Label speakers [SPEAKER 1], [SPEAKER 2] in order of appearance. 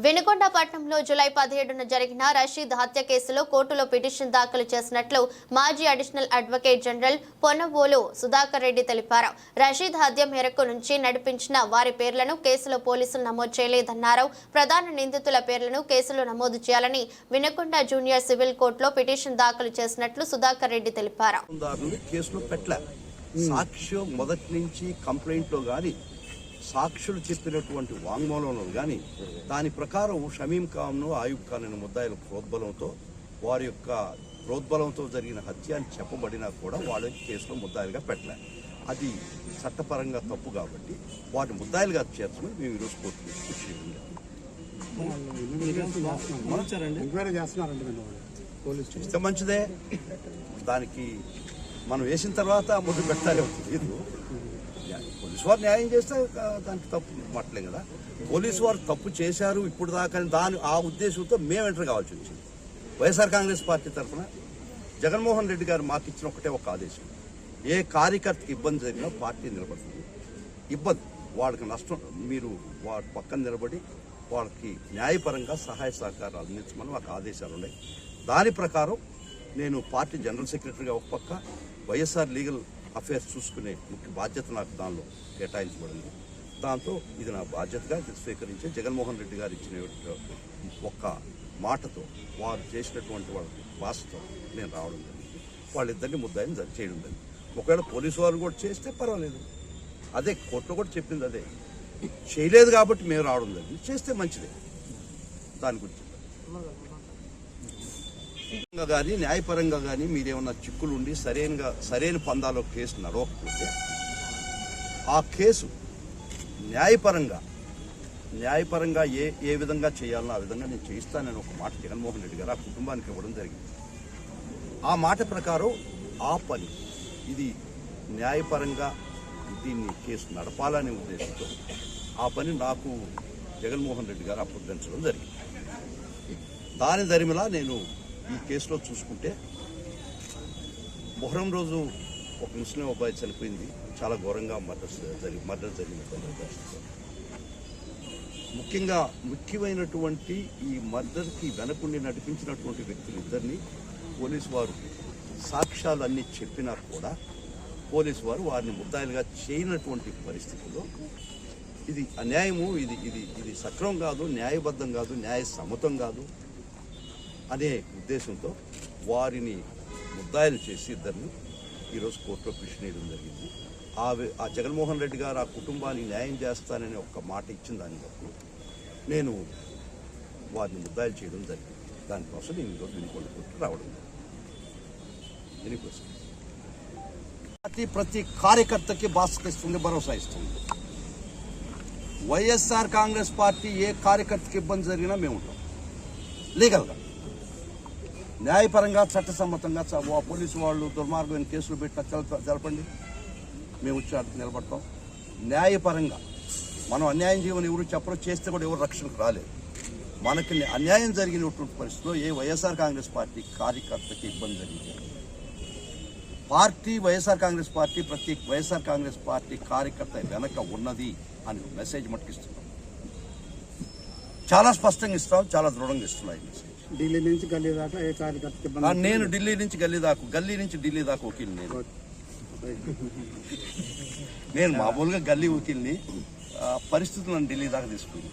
[SPEAKER 1] వినుకొండపట్నంలో July 17న జరిగిన రషీద్ హత్య కేసులో కోర్టులో పిటిషన్ దాఖలు చేసినట్లు మాజీ additional advocate general Ponnavolu Sudhakar Reddy తెలిపారు. రషీద్ హత్య మేరకు నుంచి నడిపించిన వారి పేర్లను కేసులో పోలీసులు నమోదు చేయలేదన్నారు. ప్రధాన నిందితుల పేర్లను కేసులో నమోదు చేయాలని వినుకొండ జూనియర్ సివిల్ కోర్టులో పిటిషన్ దాఖలు చేసినట్లు సుధాకర్ రెడ్డి తెలిపారు.
[SPEAKER 2] సాక్ష్యం మొదటి నుంచి కంప్లైంట్లో గాని సాక్షులు చెప్పినటువంటి వాంగ్మూలంలో కానీ దాని ప్రకారం షమీం ఖాన్ను ఆయుబ్ ఖాన్ అనే ముద్దాయిల ప్రోద్బలంతో వారి యొక్క ప్రోద్బలంతో జరిగిన హత్య అని చెప్పబడినా కూడా వాళ్ళ కేసులో ముద్దాయిలుగా పెట్టలే. అది చట్టపరంగా తప్పు కాబట్టి వారిని ముద్దాయిలుగా చేర్చమని మేము ఈరోజు కోర్టుకు ఇస్తే మంచిదే. దానికి మనం వేసిన తర్వాత ముద్దు పెట్టాలి లేదు. పోలీసు వారు న్యాయం చేస్తే దానికి తప్పు మాట్లే కదా. పోలీసు వారు తప్పు చేశారు ఇప్పుడు దాకా ఆ ఉద్దేశంతో మేము ఎంటర్ కావాల్సి వచ్చింది. వైఎస్ఆర్ కాంగ్రెస్ పార్టీ తరఫున జగన్మోహన్ రెడ్డి గారు మాకు ఇచ్చిన ఒక ఆదేశం, ఏ కార్యకర్తకి ఇబ్బంది జరిగినా పార్టీ నిలబడుతుంది. ఇబ్బంది వాళ్ళకి నష్టం మీరు వాడి పక్కన నిలబడి వాళ్ళకి న్యాయపరంగా సహాయ సహకారాలు అందించమని మాకు ఆదేశాలు ఉన్నాయి. దాని ప్రకారం నేను పార్టీ జనరల్ సెక్రటరీగా ఒక పక్క, వైఎస్ఆర్ లీగల్ అఫేర్స్ చూసుకునే ముఖ్య బాధ్యత నాకు దానిలో కేటాయించబడింది. దాంతో ఇది నా బాధ్యతగా స్వీకరించి జగన్మోహన్ రెడ్డి గారు ఇచ్చిన ఒక్క మాటతో వారు చేసినటువంటి వాళ్ళ భాషతో నేను రావడం జరిగింది. వాళ్ళిద్దరిని ముద్దాయిని చేయడం జరిగింది. ఒకవేళ పోలీసు వారు కూడా చేస్తే పర్వాలేదు. అదే కోర్టులో కూడా చెప్పింది అదే. చేయలేదు కాబట్టి మేము రావడం జరిగింది. చేస్తే మంచిదే. దాని గురించి కానీ న్యాయపరంగా కానీ మీరేమన్నా చిక్కులుండి సరైన పందాలో కేసు నడవకపోతే ఆ కేసు న్యాయపరంగా ఏ విధంగా చేయాలో ఆ విధంగా నేను చేయిస్తానని ఒక మాట జగన్మోహన్ రెడ్డి గారు ఆ కుటుంబానికి ఇవ్వడం జరిగింది. ఆ మాట ప్రకారం ఆ పని ఇది న్యాయపరంగా దీన్ని కేసు నడపాలనే ఉద్దేశంతో ఆ పని నాకు జగన్మోహన్ రెడ్డి గారు అప్పగించడం జరిగింది. దాని దరిమిలా నేను ఈ కేసులో చూసుకుంటే మొహరం రోజు ఒక ముస్లిం అబ్బాయి చనిపోయింది. చాలా ఘోరంగా మర్డర్ జరిగిన ముఖ్యమైనటువంటి ఈ మర్డర్కి వెనకుండి నడిపించినటువంటి వ్యక్తులు ఇద్దరిని పోలీసు వారు సాక్ష్యాలు అన్నీ చెప్పినా కూడా పోలీసు వారు వారిని ముద్దాయిలుగా చేయనటువంటి పరిస్థితుల్లో ఇది అన్యాయము, ఇది సక్రమం కాదు, న్యాయబద్ధం కాదు, న్యాయ సమ్మతం కాదు అనే ఉద్దేశంతో వారిని ముద్దాయిలు చేసి ఇద్దరిని ఈరోజు కోర్టులో పిటిషన్ వేయడం జరిగింది. ఆ జగన్మోహన్ రెడ్డి గారు ఆ కుటుంబానికి న్యాయం చేస్తానని ఒక మాట ఇచ్చిన దాన్ని బట్టి నేను వారిని ముద్దాయిలు చేయడం జరిగింది. దానికోసం నేను ఈరోజు వినుకొండ కోర్టు రావడం దీనికోసం ప్రతి కార్యకర్తకి బాధ్యత ఇస్తుంది, భరోసా ఇస్తుంది. వైఎస్ఆర్ కాంగ్రెస్ పార్టీ ఏ కార్యకర్తకి ఇబ్బంది జరిగినా మేము ఉంటాం. లీగల్గా న్యాయపరంగా చట్టసమ్మతంగా పోలీసు వాళ్ళు దుర్మార్గమైన కేసులు పెట్టిన తెలపండి, మేము వచ్చి నిలబడతాం. న్యాయపరంగా మనం అన్యాయం చేయమని ఎవరు చెప్పరు, చేస్తే కూడా ఎవరు రక్షణకు రాలేదు. మనకి అన్యాయం జరిగినటువంటి పరిస్థితిలో ఏ వైఎస్ఆర్ కాంగ్రెస్ పార్టీ కార్యకర్తకి ఇబ్బంది జరిగింది వైఎస్ఆర్ కాంగ్రెస్ పార్టీ ప్రతి వైఎస్ఆర్ కాంగ్రెస్ పార్టీ కార్యకర్త వెనక ఉన్నది అని మెసేజ్ మట్టుకిస్తున్నాం. చాలా స్పష్టంగా ఇస్తాం, చాలా దృఢంగా ఇస్తున్నాం ఈ మెసేజ్.
[SPEAKER 3] ఢిల్లీ నుంచి గల్లీ దాకా ఏ కార్యకర్తకి
[SPEAKER 2] నేను ఢిల్లీ నుంచి గల్లీ నుంచి ఢిల్లీ దాకా వకీల్ని నేను మామూలుగా గల్లీ వకీల్ని. పరిస్థితులను ఢిల్లీ దాకా తీసుకుంది.